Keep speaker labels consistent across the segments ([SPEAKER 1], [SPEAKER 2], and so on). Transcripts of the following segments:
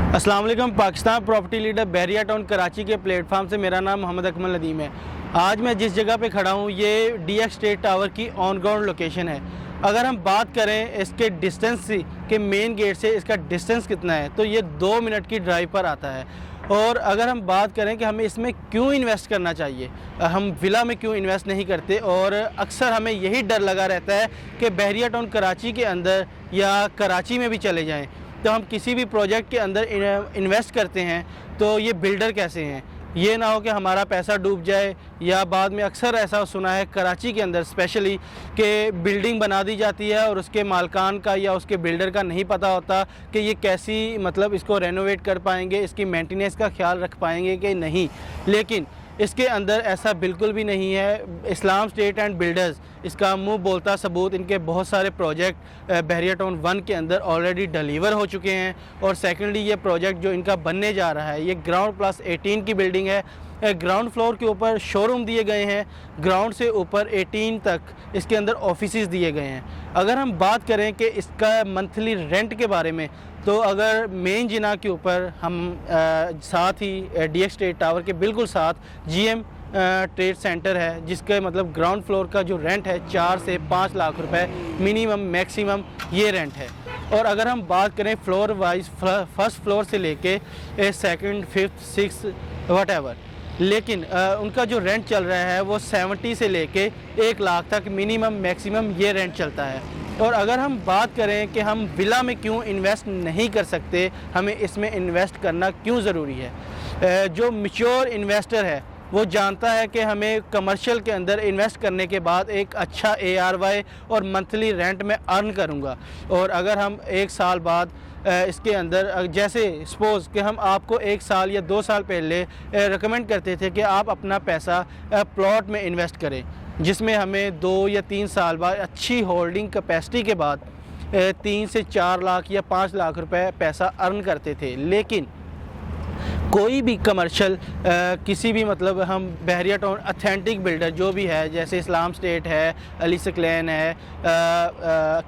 [SPEAKER 1] अस्सलाम वालेकुम। Pakistan property leader बहरिया town Karachi के प्लेटफार्म से मेरा नाम मोहम्मद अकमल नदीम है। आज मैं जिस जगह पे खड़ा हूँ ये DX स्टेट टावर की ऑन ग्राउंड लोकेशन है। अगर हम बात करें इसके डिस्टेंस के मेन गेट से इसका डिस्टेंस कितना है तो ये 2 मिनट की ड्राइव पर आता है। और अगर हम बात करें कि हमें इसमें क्यों इन्वेस्ट करना चाहिए, हम विला में क्यों इन्वेस्ट नहीं करते, और अक्सर हमें यही डर लगा रहता है कि बहरिया टाउन कराची के अंदर या कराची में भी चले जाएं तो हम किसी भी प्रोजेक्ट के अंदर इन्वेस्ट करते हैं तो ये बिल्डर कैसे हैं, ये ना हो कि हमारा पैसा डूब जाए। या बाद में अक्सर ऐसा सुना है कराची के अंदर स्पेशली कि बिल्डिंग बना दी जाती है और उसके मालकान का या उसके बिल्डर का नहीं पता होता कि ये कैसी इसको रेनोवेट कर पाएंगे, इसकी मेंटेनेंस का ख्याल रख पाएंगे कि नहीं। लेकिन इसके अंदर ऐसा बिल्कुल भी नहीं है। इस्लाम स्टेट एंड बिल्डर्स इसका मुंह बोलता सबूत, इनके बहुत सारे प्रोजेक्ट बहरिया टाउन 1 के अंदर ऑलरेडी डिलीवर हो चुके हैं। और सेकेंडली ये प्रोजेक्ट जो इनका बनने जा रहा है ये ग्राउंड प्लस 18 की बिल्डिंग है। ग्राउंड फ्लोर के ऊपर शोरूम दिए गए हैं, ग्राउंड से ऊपर 18 तक इसके अंदर ऑफिसेज दिए गए हैं। अगर हम बात करें कि इसका मंथली रेंट के बारे में तो अगर मेन जिना के ऊपर हम साथ ही DX स्टेट टावर के बिल्कुल साथ GM ट्रेड सेंटर है जिसके ग्राउंड फ्लोर का जो रेंट है 4 से 5 लाख रुपए मिनिमम मैक्सिमम ये रेंट है। और अगर हम बात करें फ्लोर वाइज फर्स्ट फ्लोर से लेके second, fifth, six what ever, लेकिन उनका जो रेंट चल रहा है वो 70 से लेके 1 लाख तक मिनिमम मैक्सिमम ये रेंट चलता है। और अगर हम बात करें कि हम विला में क्यों इन्वेस्ट नहीं कर सकते, हमें इसमें इन्वेस्ट करना क्यों ज़रूरी है, जो मैच्योर इन्वेस्टर है वो जानता है कि हमें कमर्शियल के अंदर इन्वेस्ट करने के बाद एक अच्छा ARY और मंथली रेंट में अर्न करूँगा। और अगर हम 1 साल बाद इसके अंदर जैसे सपोज़ कि हम आपको 1 साल या 2 साल पहले रिकमेंड करते थे कि आप अपना पैसा प्लॉट में इन्वेस्ट करें जिसमें हमें 2 या 3 साल बाद अच्छी होल्डिंग कैपेसिटी के बाद 3 से 4 लाख या 5 लाख रुपए पैसा अर्न करते थे। लेकिन कोई भी कमर्शियल किसी भी हम बहरिया टाउन ऑथेंटिक बिल्डर जो भी है, जैसे इस्लाम स्टेट है, अली सकलैन है,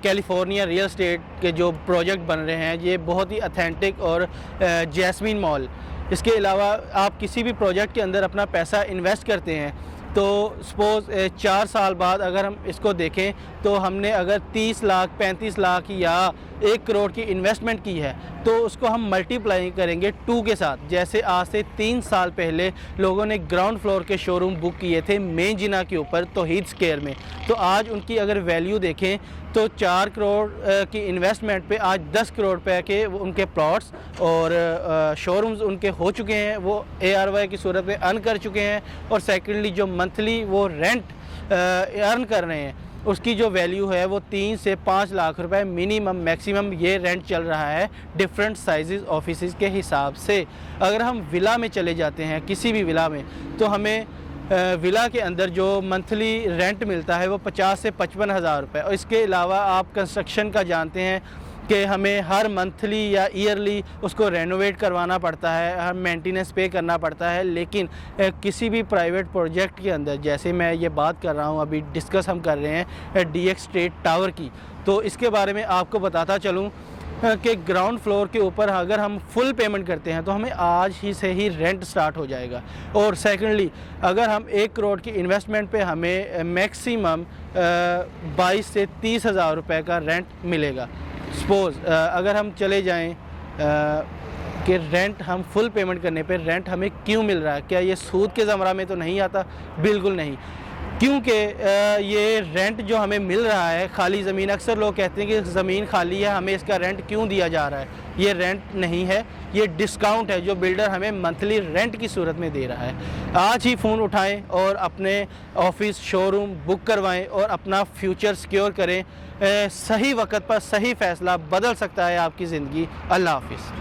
[SPEAKER 1] कैलिफोर्निया रियल स्टेट के जो प्रोजेक्ट बन रहे हैं ये बहुत ही ऑथेंटिक, और जैस्मीन मॉल, इसके अलावा आप किसी भी प्रोजेक्ट के अंदर अपना पैसा इन्वेस्ट करते हैं तो सपोज़ 4 साल बाद अगर हम इसको देखें तो हमने अगर 30 लाख, 35 लाख या 1 करोड़ की इन्वेस्टमेंट की है तो उसको हम मल्टीप्लाई करेंगे 2 के साथ। जैसे आज से 3 साल पहले लोगों ने ग्राउंड फ्लोर के शोरूम बुक किए थे मेन जिना के ऊपर तौहीद स्क्वायर में, तो आज उनकी अगर वैल्यू देखें तो 4 करोड़ की इन्वेस्टमेंट पे आज 10 करोड़ रुपए के उनके प्लॉट्स और शोरूम्स उनके हो चुके हैं, वो ARY की सूरत में अर्न कर चुके हैं। और सेकेंडली जो मंथली वो रेंट अर्न कर रहे हैं उसकी जो वैल्यू है वो 3 से 5 लाख रुपए मिनिमम मैक्सिमम ये रेंट चल रहा है डिफरेंट साइजेस ऑफिसेज के हिसाब से। अगर हम विला में चले जाते हैं किसी भी विला में तो हमें विला के अंदर जो मंथली रेंट मिलता है वो 50 से 55 हज़ार रुपये। और इसके अलावा आप कंस्ट्रक्शन का जानते हैं कि हमें हर मंथली या ईयरली उसको रेनोवेट करवाना पड़ता है, हर मेंटेनेंस पे करना पड़ता है। लेकिन किसी भी प्राइवेट प्रोजेक्ट के अंदर, जैसे मैं ये बात कर रहा हूँ, अभी डिस्कस हम कर रहे हैं DX स्टेट टावर की, तो इसके बारे में आपको बताता चलूँ कि ग्राउंड फ्लोर के ऊपर अगर हम फुल पेमेंट करते हैं तो हमें आज ही से ही रेंट स्टार्ट हो जाएगा। और सेकेंडली अगर हम 1 करोड़ की इन्वेस्टमेंट पे हमें मैक्सिमम 22 से 30 हज़ार रुपये का रेंट मिलेगा। सपोज़ अगर हम चले जाएं कि रेंट हम फुल पेमेंट करने पे रेंट हमें क्यों मिल रहा है, क्या ये सूद के ज़मरा में तो नहीं आता? बिल्कुल नहीं, क्योंकि ये रेंट जो हमें मिल रहा है खाली ज़मीन, अक्सर लोग कहते हैं कि ज़मीन खाली है हमें इसका रेंट क्यों दिया जा रहा है, ये रेंट नहीं है, ये डिस्काउंट है जो बिल्डर हमें मंथली रेंट की सूरत में दे रहा है। आज ही फ़ोन उठाएं और अपने ऑफिस शोरूम बुक करवाएं और अपना फ्यूचर सिक्योर करें। सही वक्त पर सही फ़ैसला बदल सकता है आपकी ज़िंदगी। अल्लाह हाफिज़।